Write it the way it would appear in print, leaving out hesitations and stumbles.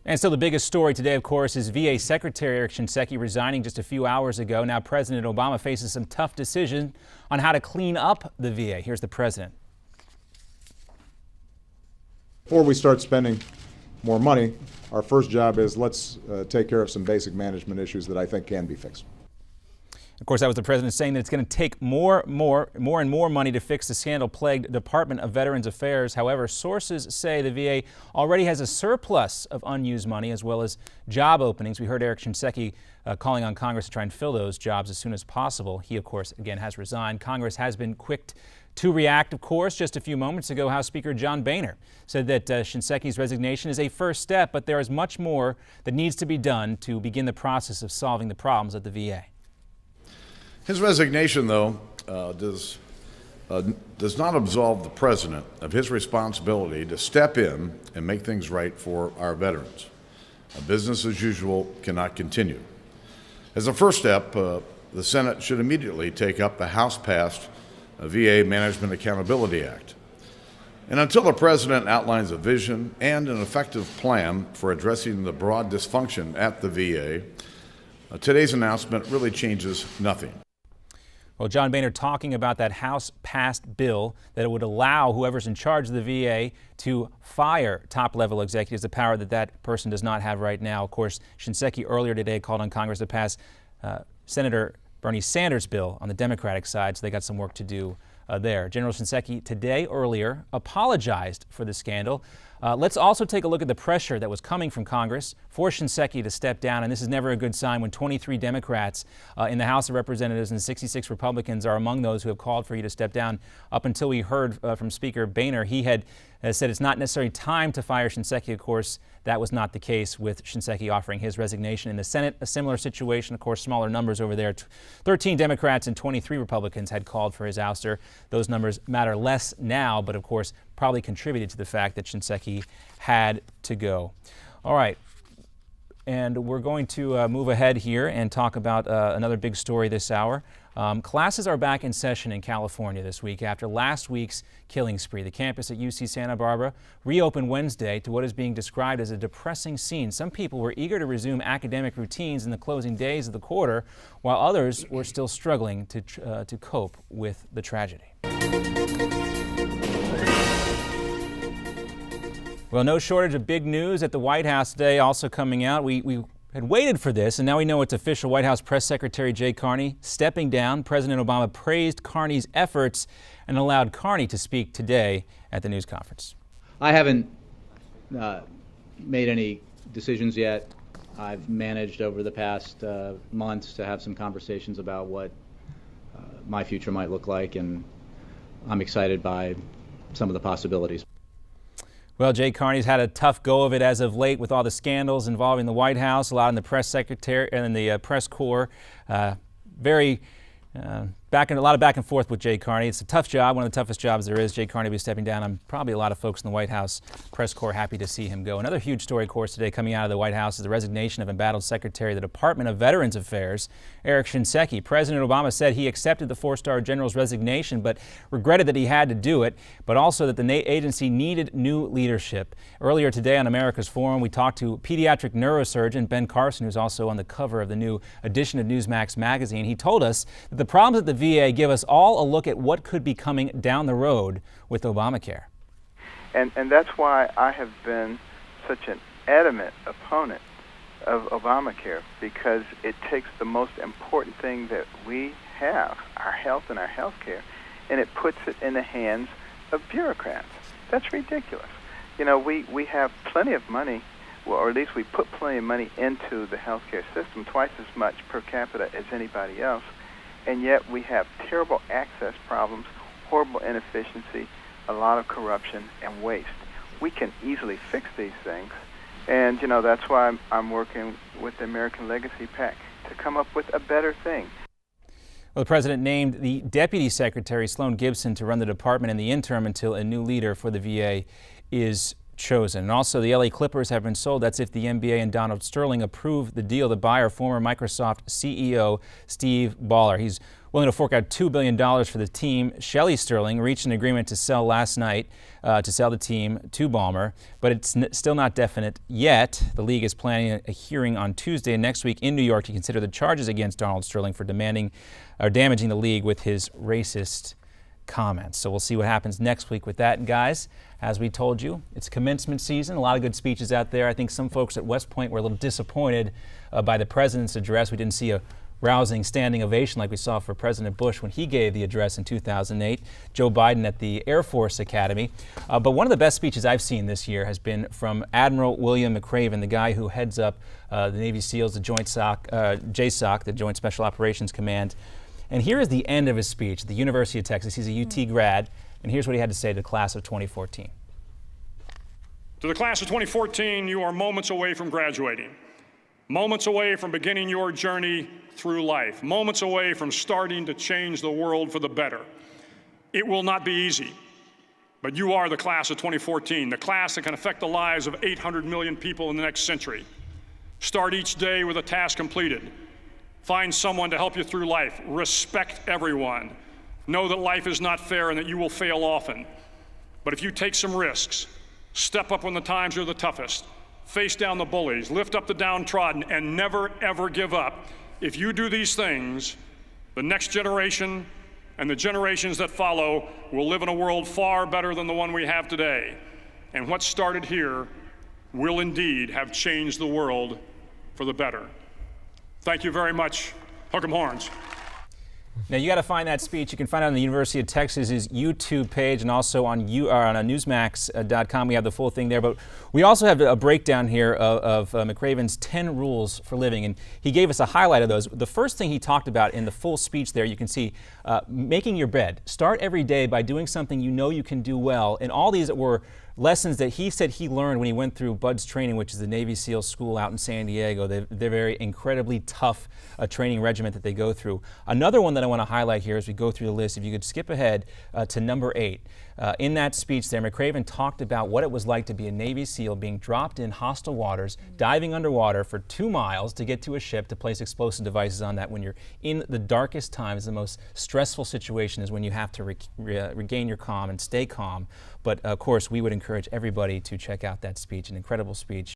And so the biggest story today, of course, is VA Secretary Shinsekii resigning just a few hours ago. Now President Obama faces some tough decisions on how to clean up the VA. Here's the president. Before we start spending more money, our first job is let's take care of some basic management issues that I think can be fixed. Of course, that was the president saying that it's going to take more and more money to fix the scandal-plagued Department of Veterans Affairs. However, sources say the VA already has a surplus of unused money as well as job openings. We heard Shinsekii calling on Congress to try and fill those jobs as soon as possible. He, of course, again has resigned. Congress has been quick to react, of course. Just a few moments ago, House Speaker John Boehner said that Shinsekii's resignation is a first step, but there is much more that needs to be done to begin the process of solving the problems at the VA. His resignation, though, does not absolve the president of his responsibility to step in and make things right for our veterans. Business as usual cannot continue. As a first step, the Senate should immediately take up the House-passed VA Management Accountability Act. And until the president outlines a vision and an effective plan for addressing the broad dysfunction at the VA, today's announcement really changes nothing. Well, John Boehner talking about that House-passed bill that it would allow whoever's in charge of the VA to fire top-level executives, the power that that person does not have right now. Of course, Shinseki earlier today called on Congress to pass Senator Bernie Sanders' bill on the Democratic side, so they got some work to do there. General Shinseki today earlier apologized for the scandal. Let's also take a look at the pressure that was coming from Congress for Shinseki to step down, and this is never a good sign when 23 Democrats in the House of Representatives and 66 Republicans are among those who have called for you to step down. Up until we heard from Speaker Boehner, he had said it's not necessarily time to fire Shinseki. Of course, that was not the case with Shinseki offering his resignation. In the Senate, a similar situation, of course, smaller numbers over there. 13 Democrats and 23 Republicans had called for his ouster. Those numbers matter less now, but of course, probably contributed to the fact that Shinseki had to go. All right. And we're going to move ahead here and talk about another big story this hour. Classes are back in session in California this week after last week's killing spree. The campus at UC Santa Barbara reopened Wednesday to what is being described as a depressing scene. Some people were eager to resume academic routines in the closing days of the quarter, while others were still struggling to cope with the tragedy. Well, no shortage of big news at the White House today also coming out. We had waited for this, and now we know it's official. White House Press Secretary Jay Carney stepping down. President Obama praised Carney's efforts and allowed Carney to speak today at the news conference. I haven't made any decisions yet. I've managed over the past months to have some conversations about what my future might look like, and I'm excited by some of the possibilities. Well, Jay Carney's had a tough go of it as of late with all the scandals involving the White House, a lot in the press secretary and the press corps. A lot of back and forth with Jay Carney. It's a tough job, one of the toughest jobs there is. Jay Carney will be stepping down. I'm probably a lot of folks in the White House press corps happy to see him go. Another huge story, of course, today coming out of the White House is the resignation of embattled Secretary of the Department of Veterans Affairs, Shinsekii. President Obama said he accepted the four-star general's resignation, but regretted that he had to do it, but also that the agency needed new leadership. Earlier today on America's Forum, we talked to pediatric neurosurgeon Ben Carson, who's also on the cover of the new edition of Newsmax magazine. He told us that the problems at the VA give us all a look at what could be coming down the road with Obamacare. And that's why I have been such an adamant opponent of Obamacare, because it takes the most important thing that we have, our health and our health care, and it puts it in the hands of bureaucrats. That's ridiculous. You know, we have plenty of money, well, or at least we put plenty of money into the healthcare system, twice as much per capita as anybody else, and yet we have terrible access problems, horrible inefficiency, a lot of corruption and waste. We can easily fix these things, and you know that's why I'm working with the American Legacy PAC to come up with a better thing. Well, the president named the Deputy Secretary, Sloan Gibson, to run the department in the interim until a new leader for the VA is chosen. And also, the LA Clippers have been sold. That's if the NBA and Donald Sterling approve the deal. The buyer, former Microsoft CEO Steve Ballmer. He's willing to fork out $2 billion for the team. Shelley Sterling reached an agreement to sell last night, to sell the team to Balmer, but it's still not definite yet. The league is planning a hearing on Tuesday next week in New York to consider the charges against Donald Sterling for damaging the league with his racist comments. So we'll see what happens next week with that. And guys, as we told you, it's commencement season. A lot of good speeches out there. I think some folks at West Point were a little disappointed by the president's address. We didn't see a rousing standing ovation like we saw for President Bush when he gave the address in 2008, Joe Biden at the Air Force Academy. But one of the best speeches I've seen this year has been from Admiral William McRaven, the guy who heads up the Navy SEALs, the JSOC, the Joint Special Operations Command. And here is the end of his speech at the University of Texas. He's a UT grad, and here's what he had to say to the class of 2014. To the class of 2014, you are moments away from graduating, moments away from beginning your journey through life, moments away from starting to change the world for the better. It will not be easy, but you are the class of 2014, the class that can affect the lives of 800 million people in the next century. Start each day with a task completed. Find someone to help you through life. Respect everyone. Know that life is not fair and that you will fail often. But if you take some risks, step up when the times are the toughest, face down the bullies, lift up the downtrodden, and never, ever give up. If you do these things, the next generation and the generations that follow will live in a world far better than the one we have today. And what started here will indeed have changed the world for the better. Thank you very much. Hook 'em horns. Now, you got to find that speech. You can find it on the University of Texas's YouTube page and also on Newsmax.com. We have the full thing there. But we also have a breakdown here of McRaven's 10 rules for living. And he gave us a highlight of those. The first thing he talked about in the full speech there, you can see making your bed. Start every day by doing something you know you can do well. And all these were lessons that he said he learned when he went through Bud's training, which is the Navy SEAL school out in San Diego. They're very incredibly tough training regiment that they go through. Another one that I want to highlight here as we go through the list, if you could skip ahead to number 8. In that speech there, McRaven talked about what it was like to be a Navy SEAL being dropped in hostile waters, diving underwater for 2 miles to get to a ship to place explosive devices on that when you're in the darkest times. The most stressful situation is when you have to regain your calm and stay calm. But of course, we would encourage everybody to check out that speech, an incredible speech.